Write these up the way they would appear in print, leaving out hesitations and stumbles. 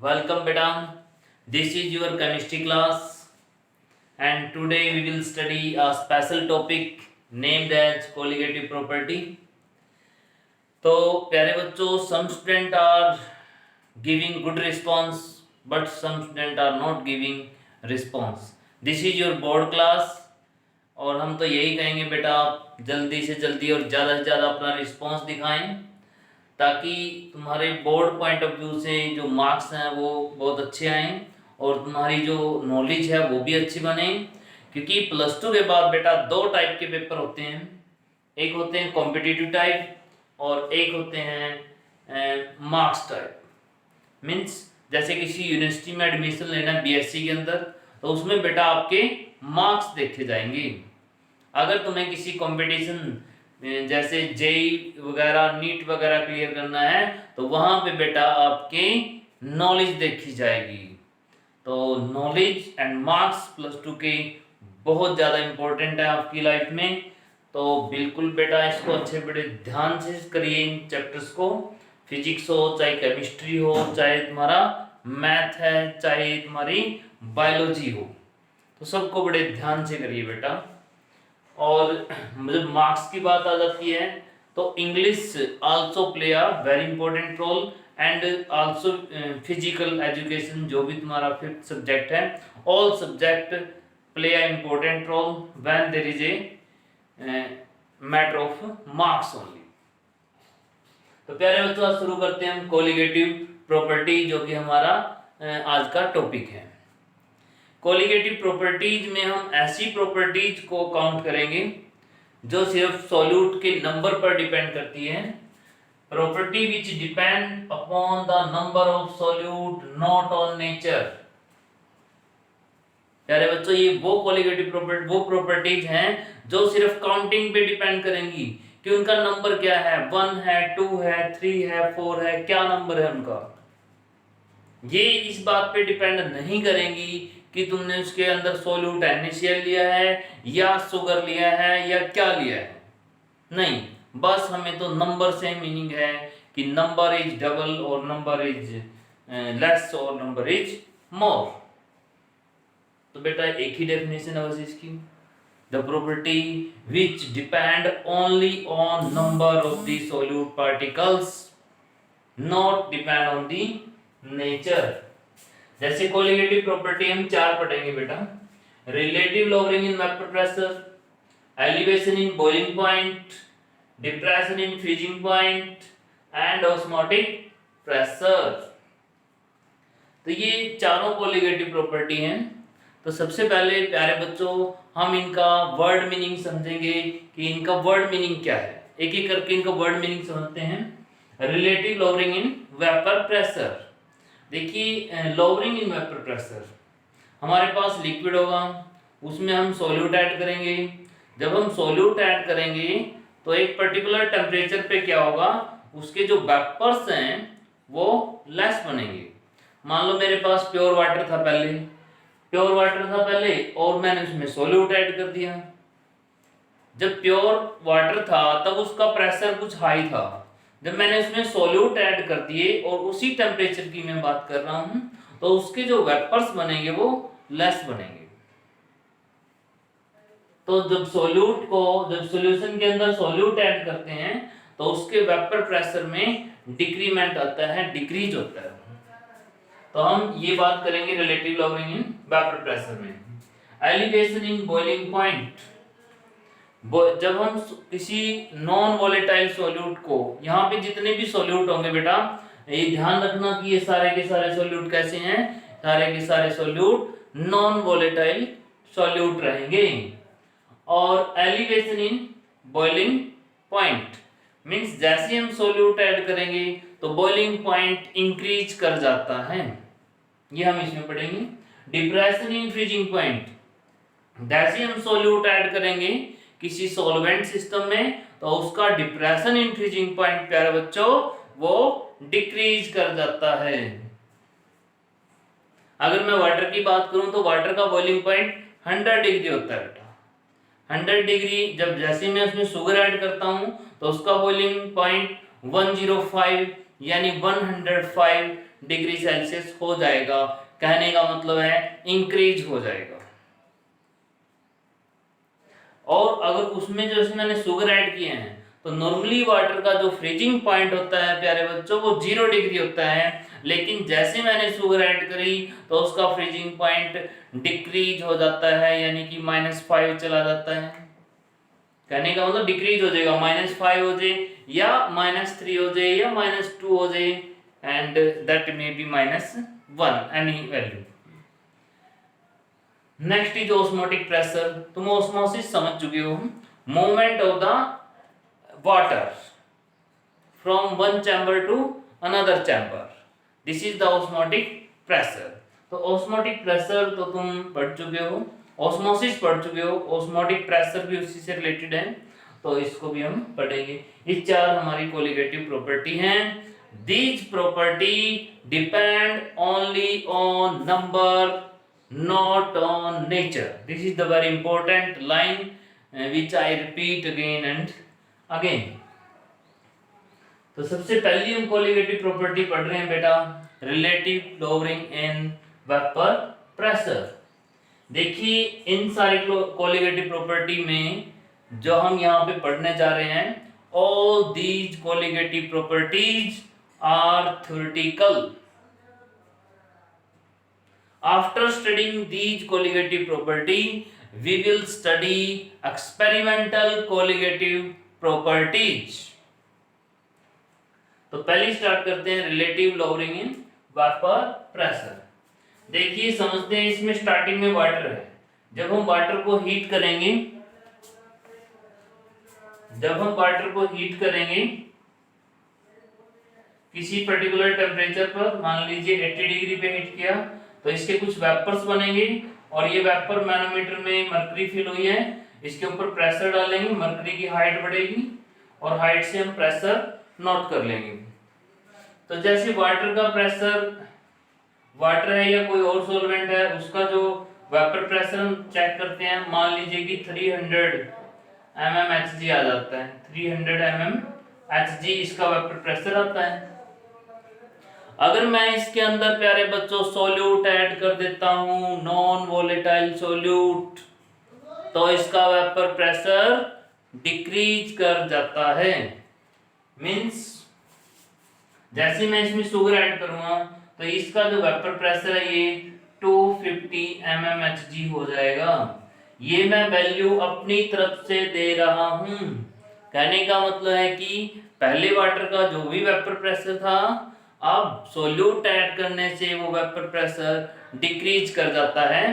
Welcome, beta. This is your chemistry class, and today we will study a special topic named as colligative property. तो प्यारे बच्चों, some students are giving good response, but some students are not giving response. This is your board class, और हम तो यही कहेंगे बेटा आप जल्दी से जल्दी और ज़्यादा से ज़्यादा अपना रिस्पॉन्स दिखाएं, ताकि तुम्हारे बोर्ड पॉइंट ऑफ व्यू से जो मार्क्स हैं वो बहुत अच्छे आएँ और तुम्हारी जो नॉलेज है वो भी अच्छी बने। क्योंकि प्लस टू के बाद बेटा दो टाइप के पेपर होते हैं, एक होते हैं कॉम्पिटिटिव टाइप और एक होते हैं मार्क्स टाइप। मीन्स जैसे किसी यूनिवर्सिटी में एडमिशन लेना है बीएससी के अंदर, तो उसमें बेटा आपके मार्क्स देखे जाएंगे। अगर तुम्हें किसी कंपटीशन जैसे जेई वगैरह नीट वगैरह क्लियर करना है, तो वहां पे बेटा आपके नॉलेज देखी जाएगी। तो knowledge and marks plus two के बहुत ज़्यादा इम्पोर्टेंट है आपकी लाइफ में। तो बिल्कुल बेटा इसको अच्छे बड़े ध्यान से करिए इन चैप्टर्स को। फिजिक्स हो, चाहे केमिस्ट्री हो, चाहे तुम्हारा मैथ है, चाहे तुम्हारी बायोलॉजी हो, तो सबको बड़े ध्यान से करिए बेटा। और जब मार्क्स की बात आ जाती है तो English also play a very important role and also physical education, जो भी तुम्हारा फिफ्थ सब्जेक्ट है, all subject play a important role when there is a matter of marks only. तो प्यारे बच्चों, आज शुरू करते हैं हम कोलिगेटिव प्रॉपर्टी, जो कि हमारा आज का टॉपिक है। कोलिगेटिव प्रॉपर्टीज में हम ऐसी प्रॉपर्टीज को काउंट करेंगे जो सिर्फ सॉल्यूट के नंबर पर डिपेंड करती है। Property which depend upon the number of solute, not on nature. प्यारे बच्चों, ये वो प्रॉपर्टीज हैं जो सिर्फ काउंटिंग पे डिपेंड करेंगी कि उनका नंबर क्या है, 1 है, 2 है, 3 है, 4 है, क्या नंबर है उनका। ये इस बात पे डिपेंड नहीं करेंगी कि तुमने उसके अंदर सोल्यूट NaCl लिया है या शुगर लिया है या क्या लिया है। नहीं, बस हमें तो नंबर से मीनिंग है कि नंबर इज डबल और नंबर इज लेस और नंबर इज मोर। तो बेटा एक ही डेफिनेशन है बस इसकी, the property which depend only on number of the solute particles, not depend on the nature. जैसे कोलिगेटिव प्रॉपर्टी हम चार पढ़ेंगे बेटा। Relative lowering in vapour pressure, elevation in boiling point, depression in freezing point and osmotic pressure. तो ये चारों colligative property हैं। तो सबसे पहले प्यारे बच्चों हम इनका वर्ड मीनिंग समझेंगे कि इनका वर्ड मीनिंग क्या है। एक एक करके इनका वर्ड मीनिंग समझते हैं। Relative lowering in vapour pressure. देखिए, लॉवरिंग इन वेपर प्रेशर, हमारे पास लिक्विड होगा, उसमें हम सॉल्यूट ऐड करेंगे। जब हम सॉल्यूट ऐड करेंगे तो एक पर्टिकुलर टेम्परेचर पे क्या होगा, उसके जो वेपर्स हैं वो लेस बनेंगे। मान लो मेरे पास प्योर वाटर था पहले और मैंने उसमें सॉल्यूट ऐड कर दिया। जब प्योर वाटर था तब उसका प्रेशर कुछ हाई था, जब मैंने उसमें सॉल्यूट ऐड कर दिए और उसी टेम्परेचर की मैं बात कर रहा हूं, तो उसके जो वेपर्स बनेंगे वो लेस बनेंगे। तो जब सॉल्यूशन के अंदर सॉल्यूट ऐड करते हैं तो उसके वेपर प्रेशर में डिक्रीमेंट आता है, डिक्रीज होता है। तो हम ये बात करेंगे relative lowering in vapour pressure में। एलिवेशन इन बॉइलिंग पॉइंट, जब हम किसी नॉन वोलेटाइल सॉल्यूट को, यहाँ पे जितने भी सॉल्यूट होंगे बेटा ये ध्यान रखना कि ये सारे के सारे सॉल्यूट कैसे हैं, सारे के सारे सॉल्यूट नॉन वोलेटाइल सॉल्यूट रहेंगे। और elevation in boiling point means जैसे हम सॉल्यूट ऐड करेंगे तो बॉइलिंग पॉइंट इंक्रीज कर जाता है, ये हम इसमें पढ़ेंगे। डिप्रेशन इन फ्रीजिंग पॉइंट, जैसे हम सॉल्यूट ऐड करेंगे किसी सॉल्वेंट सिस्टम में तो उसका डिप्रेशन इन फ्रीजिंग पॉइंट प्यारे बच्चों वो डिक्रीज कर जाता है। अगर मैं वाटर की बात करूं तो वाटर का बॉइलिंग पॉइंट 100 डिग्री होता है बेटा। 100 डिग्री जब जैसे मैं उसमें शुगर ऐड करता हूं तो उसका बॉइलिंग पॉइंट 105 यानी 105 डिग्री सेल्सियस हो जाएगा। कहने का मतलब है इंक्रीज हो जाएगा। और अगर उसमें जैसे मैंने शुगर ऐड किए हैं तो नॉर्मली वाटर का जो फ्रीजिंग पॉइंट होता है प्यारे बच्चों वो 0 डिग्री होता है, लेकिन जैसे मैंने शुगर ऐड करी तो उसका फ्रीजिंग पॉइंट डिक्रीज हो जाता है, यानी कि -5 चला जाता है। कहने का मतलब डिक्रीज हो जाएगा, -5 हो जाए या -3 हो जाए या -2 हो जाए, and that may be -1 any value. Next is osmotic pressure. तुम ऑस्मोसिस समझ चुके हो, movement of the water from one chamber to another chamber, this is the osmotic pressure. तो ऑस्मोटिक प्रेशर तो तुम पढ़ चुके हो, ऑस्मोसिस पढ़ चुके हो, ऑस्मोटिक प्रेशर भी उसी से रिलेटेड है, तो इसको भी हम पढ़ेंगे। ये चार हमारी कोलिगेटिव प्रॉपर्टी हैं। These property depend only on number, not on nature. This is the very important line which I repeat again and again. तो सबसे पहली हम कोलिगेटिव प्रॉपर्टी पढ़ रहे हैं बेटा, relative lowering in vapour pressure. देखिए इन सारी कोलिगेटिव प्रॉपर्टी में जो हम यहाँ पे पढ़ने जा रहे हैं, all these colligative properties are theoretical. After studying these colligative property, we will study experimental colligative properties. तो पहले स्टार्ट करते हैं relative lowering in vapour pressure. देखिए समझते हैं, इसमें स्टार्टिंग में वाटर है। जब हम वाटर को हीट करेंगे, किसी पर्टिकुलर टेम्परेचर पर, मान लीजिए 80 डिग्री पे हीट किया, तो इसके कुछ वेपर्स बनेंगे और ये वेपर मैनोमीटर में मरकरी फिल हुई है, इसके ऊपर प्रेशर डालेंगे, मरकरी की हाइट बढ़ेगी और हाइट से हम प्रेशर नोट कर लेंगे। तो जैसे वाटर का प्रेशर, वाटर है या कोई और सॉल्वेंट है, उसका जो वेपर प्रेशर हम चेक करते हैं, मान लीजिए कि 300 mmHg आ जाता है, 300 mmHg इसका वेपर प्रेशर आता है। अगर मैं इसके अंदर प्यारे बच्चों सोल्यूट ऐड कर देता हूं, नॉन वोलेटाइल सोल्यूट, तो इसका वेपर प्रेशर डिक्रीज कर जाता है। मींस जैसे मैं इसमें शुगर ऐड करूंगा तो इसका जो वेपर प्रेशर है ये 250 mmHg हो जाएगा। ये मैं वैल्यू अपनी तरफ से दे रहा हूं। कहने का मतलब है कि पहले वाटर का जो भी वेपर प्रेशर था, अब सोल्यूट ऐड करने से वो वेपर प्रेशर डिक्रीज कर जाता है।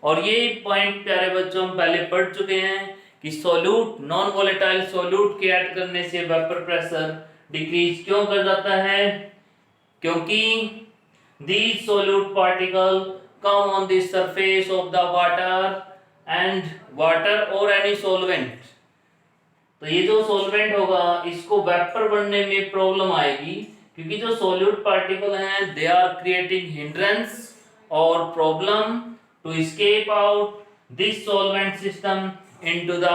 और ये पॉइंट प्यारे बच्चों हम पहले पढ़ चुके हैं कि सोल्यूट, नॉन वोलेटाइल सोल्यूट के ऐड करने से वेपर प्रेशर डिक्रीज क्यों कर जाता है, क्योंकि these solute particle come on the surface of the water or any solvent। तो ये जो सॉल्वेंट होगा इसको वेपर बनने में प्रॉब्लम आएगी, क्योंकि जो सोल्यूट पार्टिकल हैं दे आर क्रिएटिंग हिंड्रेंस और problem to escape out this solvent system into the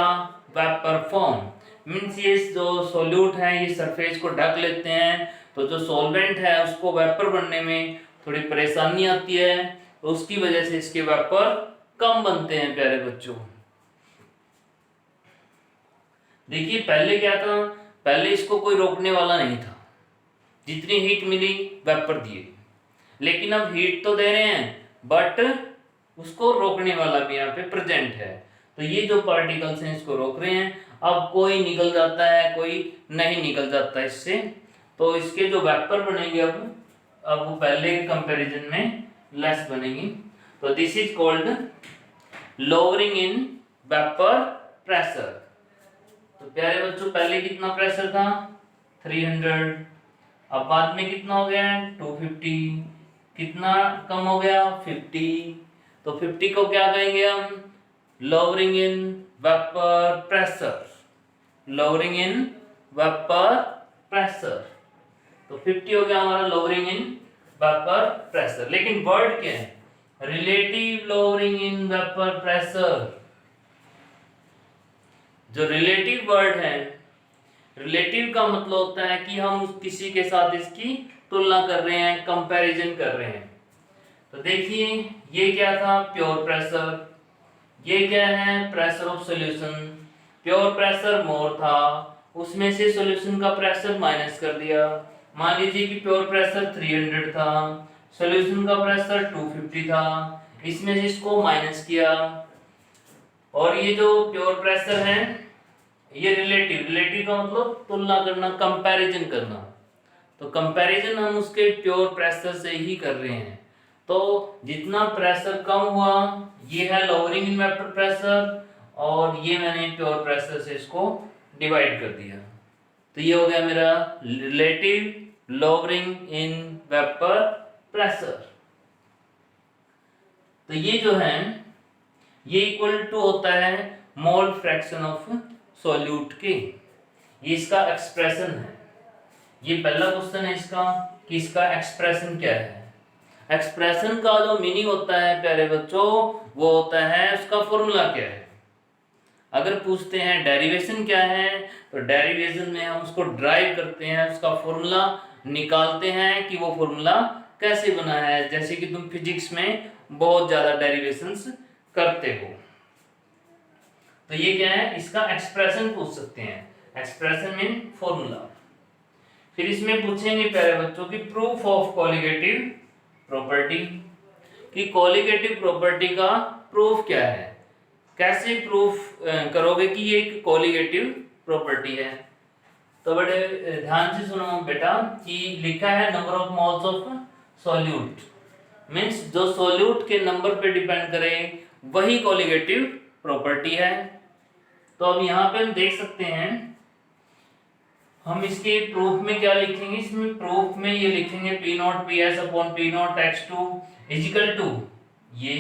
vapour form. Means ये जो सोल्यूट है ये सरफेस को ढक लेते हैं, तो जो सॉल्वेंट है उसको वेपर बनने में थोड़ी परेशानी आती है, तो उसकी वजह से इसके वेपर कम बनते हैं प्यारे बच्चों। देखिए पहले क्या था, पहले इसको कोई रोकने वाला नहीं था, जितनी हीट मिली वेपर दिए, लेकिन अब हीट तो दे रहे हैं बट उसको रोकने वाला भी यहाँ पे प्रेजेंट है। तो ये जो पार्टिकल्स हैं इसको रोक रहे हैं। अब कोई निकल जाता है, कोई नहीं निकल जाता इससे, तो इसके जो वेपर बनेंगे अब वो पहले के कंपैरिजन में लेस बनेंगी। तो this is called lowering in vapour pressure. तो प्यारे बच्चों पहले कितना प्रेशर था 300, अब बाद में कितना हो गया 250, कितना कम हो गया 50। तो 50 को क्या कहेंगे हम, lowering in vapour pressure, lowering in vapour pressure. तो 50 हो गया हमारा लोअरिंग इन वेपर प्रेशर। लेकिन वर्ड क्या है, relative lowering in vapour pressure. जो रिलेटिव वर्ड है, रिलेटिव का मतलब होता है कि हम किसी के साथ इसकी तुलना कर रहे हैं, कंपैरिजन कर रहे हैं। तो देखिए ये क्या था, प्योर प्रेशर, ये क्या है, pressure of solution. Pure pressure मोर था, उसमें से सॉल्यूशन का प्रेशर माइनस कर दिया। मान लीजिए कि प्योर प्रेशर 300 था, सॉल्यूशन का प्रेशर 250 था, इसमें से इसको माइनस किया। और ये जो प्योर प्रेशर है ये रिलेटिव, रिलेटिव का मतलब तुलना करना, कंपैरिजन करना। तो कंपैरिजन हम उसके प्योर प्रेशर से ही कर रहे हैं। तो जितना प्रेशर कम हुआ ये है लोअरिंग इन वेपर प्रेशर, और ये मैंने प्योर प्रेशर से इसको डिवाइड कर दिया। तो ये हो गया मेरा relative lowering in vapour pressure. तो ये जो है ये इक्वल टू होता है मोल फ्रैक्शन ऑफ सॉल्यूट के। ये इसका एक्सप्रेशन है। ये पहला क्वेश्चन है इसका कि इसका एक्सप्रेशन क्या है। एक्सप्रेशन का जो मीनिंग होता है प्यारे बच्चों वो होता है उसका फॉर्मूला क्या है। अगर पूछते हैं डेरिवेशन क्या है तो डेरिवेशन में हम उसको ड्राइव करते हैं, उसका फॉर्मूला निकालते हैं कि वो फॉर्मूला कैसे बना है। जैसे कि तुम फिजिक्स में बहुत ज्यादा डेरिवेशंस करते हो। तो ये क्या है, इसका एक्सप्रेशन पूछ सकते हैं, एक्सप्रेशन मीन फॉर्मूला। फिर इसमें पूछेंगे प्यारे बच्चों की प्रूफ ऑफ कोलिगेटिव प्रॉपर्टी, कि कोलिगेटिव प्रॉपर्टी का प्रूफ क्या है, कैसे प्रूफ करोगे कि ये एक कोलिगेटिव प्रॉपर्टी है। तो बड़े ध्यान से सुनो बेटा कि लिखा है number of moles of solute, means जो सॉल्यूट के नंबर पे डिपेंड करे वही कोलिगेटिव प्रॉपर्टी है। तो अब यहाँ पे हम देख सकते हैं, हम इसके प्रूफ में क्या लिखेंगे, इसमें प्रूफ में ये लिखेंगे P0 PS upon P0 x2 is equal to, ये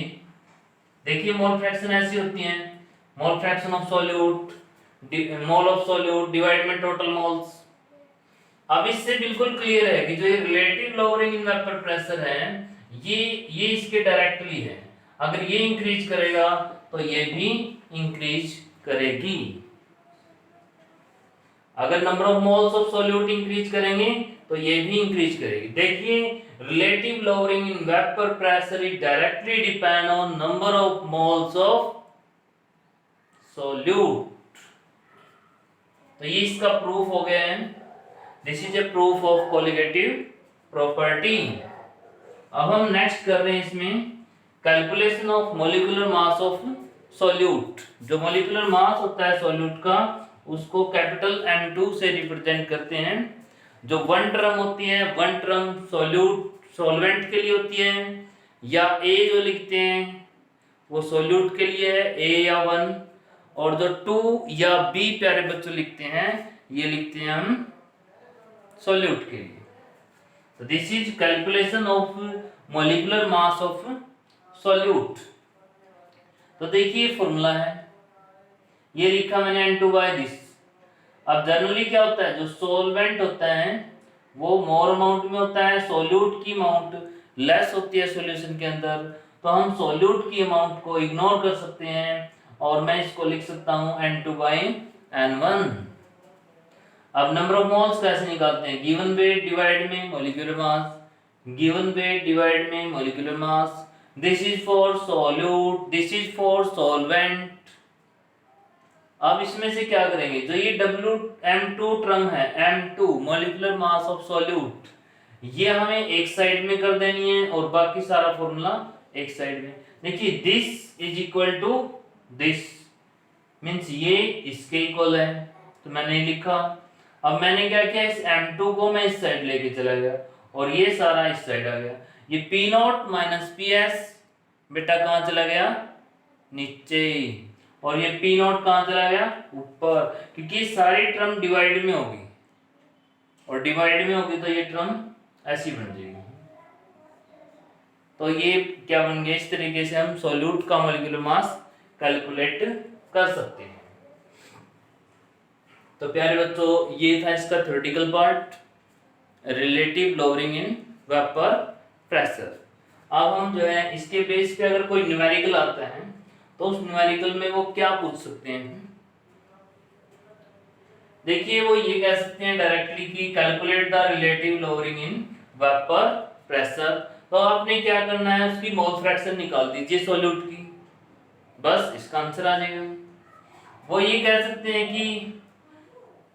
देखिए मोल फ्रैक्शन ऐसी होती हैं, mole fraction of solute, mole of solute divide में टोटल मोल्स। अब इससे बिल्कुल क्लियर है कि जो ये relative lowering in vapour pressure है ये इसके डायरेक्टली है। अगर ये इंक्रीज करेगा तो ये भी इंक्रीज करेगी। अगर number of moles of solute increase करेंगे तो ये भी इंक्रीज करेगी। देखिए relative lowering in vapour pressure is directly depend on number of moles of solute. तो ये इसका प्रूफ हो गया है, this is a proof of colligative property. अब हम नेक्स्ट कर रहे हैं इसमें calculation of molecular mass of solute. जो मॉलिक्यूलर मास होता है सॉल्यूट का उसको कैपिटल M2 से रिप्रेजेंट करते हैं। जो वन टर्म होती है, वन टर्म सॉल्यूट सॉल्वेंट के लिए होती है, या A जो लिखते हैं वो सॉल्यूट के लिए है A या 1, और जो 2 या B प्यारे बच्चों लिखते हैं ये लिखते हैं हम सॉल्यूट के लिए। तो this is calculation of molecular mass of solute. तो देखिए फॉर्मूला है, ये लिखा मैंने N2/दिस। अब जनरली क्या होता है, जो सॉल्वेंट होता है वो मोर अमाउंट में होता है, सॉल्यूट की अमाउंट लेस होती है सॉल्यूशन के अंदर। तो हम सॉल्यूट की अमाउंट को इग्नोर कर सकते हैं और मैं इसको लिख सकता हूं N2/N1। अब नंबर ऑफ मोल्स कैसे निकालते हैं, गिवन वेट डिवाइड में molecular mass, given weight divide में molecular mass. This is for solute, this is for solvent. अब इसमें से क्या करेंगे, जो ये M2 टर्म है, M2 molecular mass of solute, ये हमें एक साइड में कर देनी है और बाकी सारा फॉर्मूला एक साइड में। देखिए this is equal to this, means ये इसके इक्वल है, तो मैंने लिखा। अब मैंने क्या किया, इस M2 को मैं इस साइड लेके चला गया और ये सारा इस साइड आ गया। ये P0 माइनस PS बेटा कहाँ चला गया, नीचे, और ये P0 कहाँ चला गया, ऊपर, क्योंकि सारी टर्म डिवाइड में होगी और डिवाइड में होगी तो ये टर्म ऐसी बन जाएगी। तो ये क्या बन गया, इस तरीके से हम सॉल्यूट का मॉलिक्यूलर मास कैलकुलेट कर सकते हैं। तो प्यारे बच्चों ये था इसका theoretical part, relative lowering in vapour pressure. अब हम जो है इसके बेस पे अगर कोई न्यूमेरिकल आता है तो उस न्यूमेरिकल में वो क्या पूछ सकते हैं। देखिए वो ये कह सकते हैं डायरेक्टली कि calculate the relative lowering in vapour pressure. तो आपने क्या करना है, उसकी मोल फ्रैक्शन निकाल दीजिए सॉल्यूट की, बस इसका आंसर आ जाएगा। वो ये कह सकते हैं कि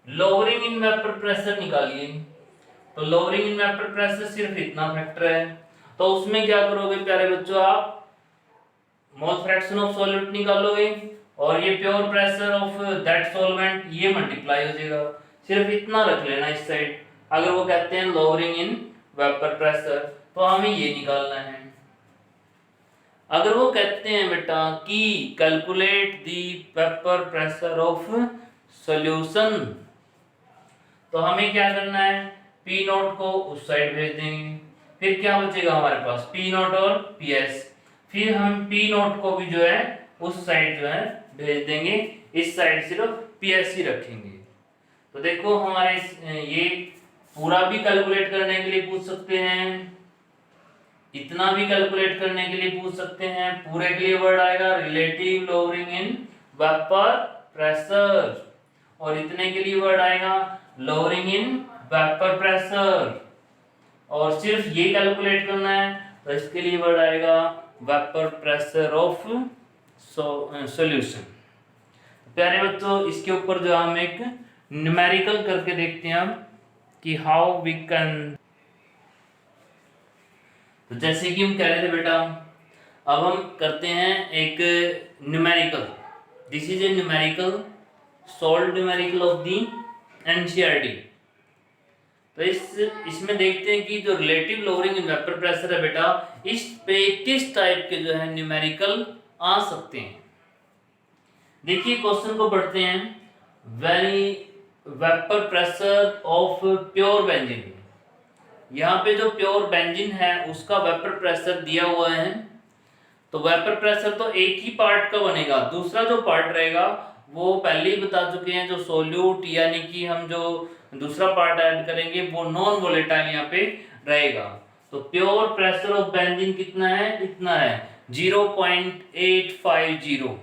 लोअरिंग इन वेपर प्रेशर निकालिए, तो लोअरिंग इन वेपर प्रेशर सिर्फ इतना फैक्टर है, तो उसमें क्या करोगे प्यारे बच्चों, आप मोल फ्रैक्शन ऑफ सॉल्यूट निकालोगे और ये pure pressure of that solvent ये मल्टीप्लाई हो जाएगा। सिर्फ इतना रख लेना इस साइड। अगर वो कहते हैं लोअरिंग इन वेपर प्रेशर तो हमें ये निकालना है। अगर वो कहते हैं बेटा कि calculate the vapour pressure of solution, तो हमें क्या करना है, पी नॉट को उस साइड भेज देंगे, फिर क्या बचेगा हमारे पास पी नॉट और पी एस, फिर हम पी नॉट को भी जो है उस साइड जो है भेज देंगे, इस साइड सिर्फ पी एस ही रखेंगे। तो देखो हमारे ये पूरा भी कैलकुलेट करने के लिए पूछ सकते हैं, इतना भी कैलकुलेट करने के लिए पूछ सकते हैं, पूरे के लिए वर्ड आएगा relative lowering in vapour pressure, और इतने के लिए वर्ड आएगा लोअरिंग इन वेपर प्रेशर, और सिर्फ ये कैलकुलेट करना है तो इसके लिए वर्ड आएगा वेपर प्रेशर ऑफ सॉल्यूशन। प्यारे बच्चों इसके ऊपर जो हम एक न्यूमेरिकल करके देखते हैं हम कि हाउ वी कैन, तो जैसे कि हम कह रहे थे बेटा, अब हम करते हैं एक numerical, this is a numerical solve numerical of the NCERT. तो इसमें देखते हैं कि जो relative lowering in vapour pressure है बेटा, इस पे किस टाइप के जो है न्यूमेरिकल आ सकते हैं। देखिए क्वेश्चन को पढ़ते हैं, very vapour pressure of pure benzene, यहाँ पे जो प्योर बेंजीन है उसका वेपर प्रेशर दिया हुआ है, तो वेपर प्रेशर तो एक ही पार्ट का बनेगा, दूसरा जो पार्ट रहेगा वो पहले ही बता चुके हैं, जो सोल्यूट यानी कि हम जो दूसरा पार्ट ऐड करेंगे वो नॉन वोलेटाइल यहाँ पे रहेगा। तो प्योर प्रेशर ऑफ बेंजीन कितना है, इतना है 0.850,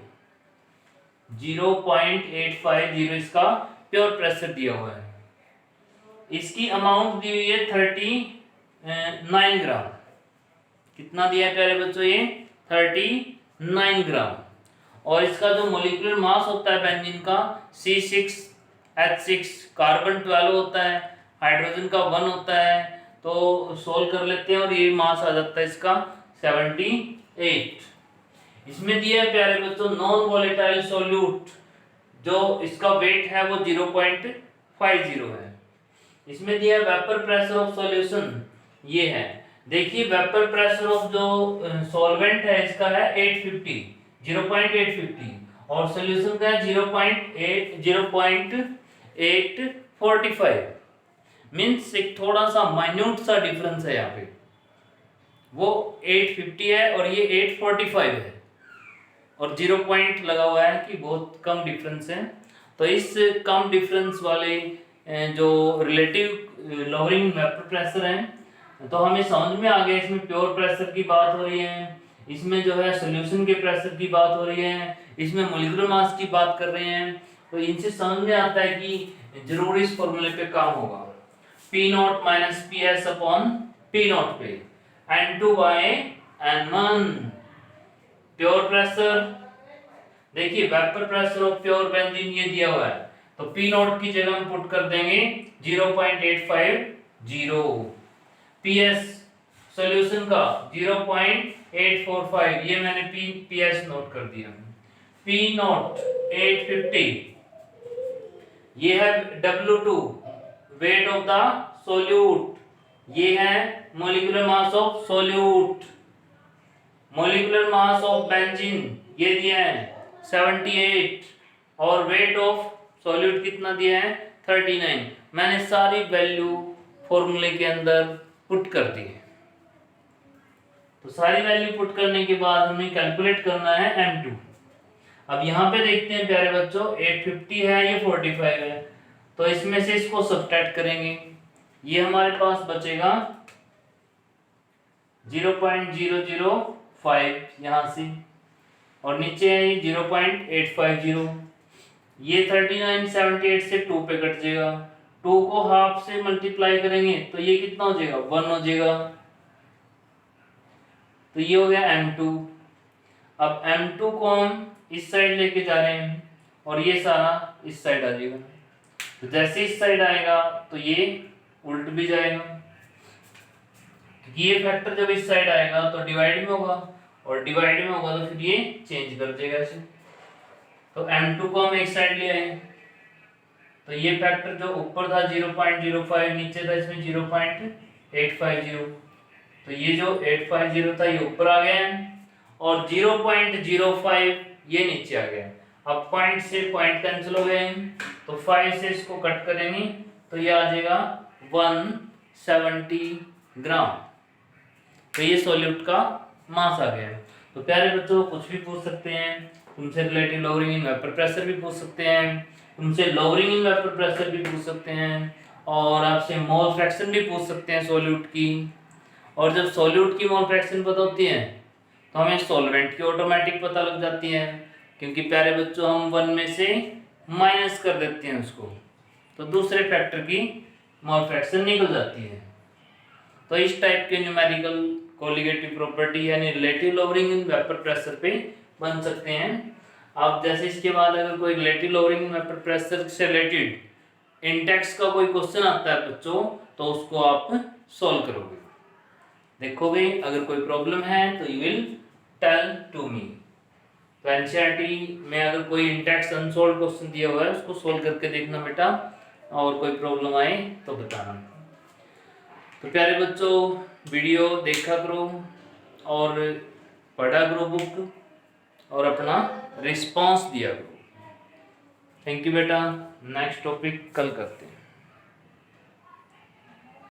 0.850 इसका प्योर प्रेशर दिया हुआ है। इसकी अमाउंट दी हुई है 39 ग्राम, कितना दिया है प्यारे बच्चों, ये 39 ग्राम, और इसका जो मोलिकुलर मास होता है बेंजीन का C6H6, कार्बन 12 होता है, हाइड्रोजन का 1 होता है, तो सोल्व कर लेते हैं और ये मास आ जाता है इसका 78। इसमें दिया है प्यारे बच्चों नॉन वोलेटाइल सॉल्यूट, जो इसका वेट है वो 0.50 है। इसमें दिया है वेपर प्रेशर ऑफ सॉल्यूशन, ये है, देखिए वेपर प्रेशर ऑफ जो सॉल्वेंट है इसका है 850, 0.850, और सॉल्यूशन का है 0.845, मींस एक थोड़ा सा माइन्यूट सा डिफरेंस है यहाँ पे, वो 850 है और ये 845 है, और 0 पॉइंट लगा हुआ है कि बहुत कम डिफरेंस है। तो इस कम डिफरेंस वाले जो रिलेटिव लोअरिंग वेपर प्रेशर है, तो हमें समझ में आ गया इसमें प्योर प्रेशर की बात हो रही है, इसमें जो है सॉल्यूशन के प्रेशर की बात हो रही है, इसमें मोलिकुलर मास की बात कर रहे हैं, तो इनसे समझ में आता है कि जरूर इस फॉर्मूले पे काम होगा, P0 minus P S upon P0 पे, N2 by N1 pure pressure. देखिए vapour pressure of pure benzene ये दिया हुआ है, तो P0 की जगह हम पुट कर देंगे 0.850, PS सॉल्यूशन का 0.845, ये मैंने PS नोट कर दिया, P0 850, ये है W2 weight of the solute, ये है molecular mass of solute, molecular mass of benzene ये दिया है 78, और वेट ऑफ सॉल्यूट कितना दिया है 39। मैंने सारी वैल्यू फॉर्मूले के अंदर पुट कर दी है। तो सारी वैल्यू पुट करने के बाद हमें कैलकुलेट करना है M2। अब यहाँ पे देखते हैं प्यारे बच्चों 850 है, ये 45 है, तो इसमें से इसको सब्ट्रैक्ट करेंगे, ये हमारे पास बचेगा 0.005 यहाँ से, और नीचे है 0.850, ये 3978 से 2 पे कट जाएगा, 2 को हाफ से मल्टीप्लाई करेंगे तो ये कितना हो जाएगा 1 हो जाएगा, तो ये हो गया m2। अब m2 को हम इस साइड लेके जा रहे हैं और ये सारा इस साइड आ जाएगा, तो जैसे इस साइड आएगा तो ये उल्ट भी जाएगा, क्योंकि ये फैक्टर जब इस साइड आएगा तो डिवाइड में होगा, और डिवाइड में होगा तो फिर ये चेंज कर देगा ऐसे। तो m2 को हम एक साइड ले आए, तो ये फैक्टर जो ऊपर था 0.05, नीचे था इसमें 0.850, तो ये जो 850 था ये ऊपर आ गया है, और 0.05 ये नीचे आ गया। अब पॉइंट से पॉइंट कैंसिल हो गए, तो 5 से इसको कट करेंगे तो ये आ जाएगा 170 ग्राम। तो ये सॉल्यूट का मास आ गया है। तो प्यारे बच्चों कुछ भी पूछ सकते हैं, तुमसे relative lowering in vapour pressure भी पूछ सकते हैं, तुमसे लोअरिंग इन वेपर प्रेशर भी पूछ सकते हैं, और आपसे मोल फ्रैक्शन भी पूछ सकते हैं सॉल्यूट की। और जब सॉल्यूट की मोल फ्रैक्शन पता होती है तो हमें सॉल्वेंट की ऑटोमेटिक पता लग जाती है, क्योंकि प्यारे बच्चों हम 1 में से माइनस कर देते हैं उसको, तो दूसरे फैक्टर की मोल फ्रैक्शन निकल जाती है। तो इस टाइप के न्यूमेरिकल कोलिगेटिव प्रॉपर्टी यानी relative lowering in vapour pressure पे बन सकते हैं। अब जैसे इसके बाद अगर कोई relative lowering in vapour pressure से रिलेटेड इंडेक्स का कोई क्वेश्चन आता है बच्चों, तो उसको आप सॉल्व करोगे, देखोगे अगर कोई प्रॉब्लम है तो you will tell to me. तो एनसीईआरटी में अगर कोई इंडेक्स अनसॉल्व क्वेश्चन दिया हुआ है उसको सॉल्व करके देखना बेटा, और कोई प्रॉब्लम आए तो बताना। तो प्यारे बच्चों वीडियो देखा करो और पढ़ा करो बुक और अपना रिस्पांस दिया करो। थैंक यू बेटा, नेक्स्ट टॉपिक कल करते हैं।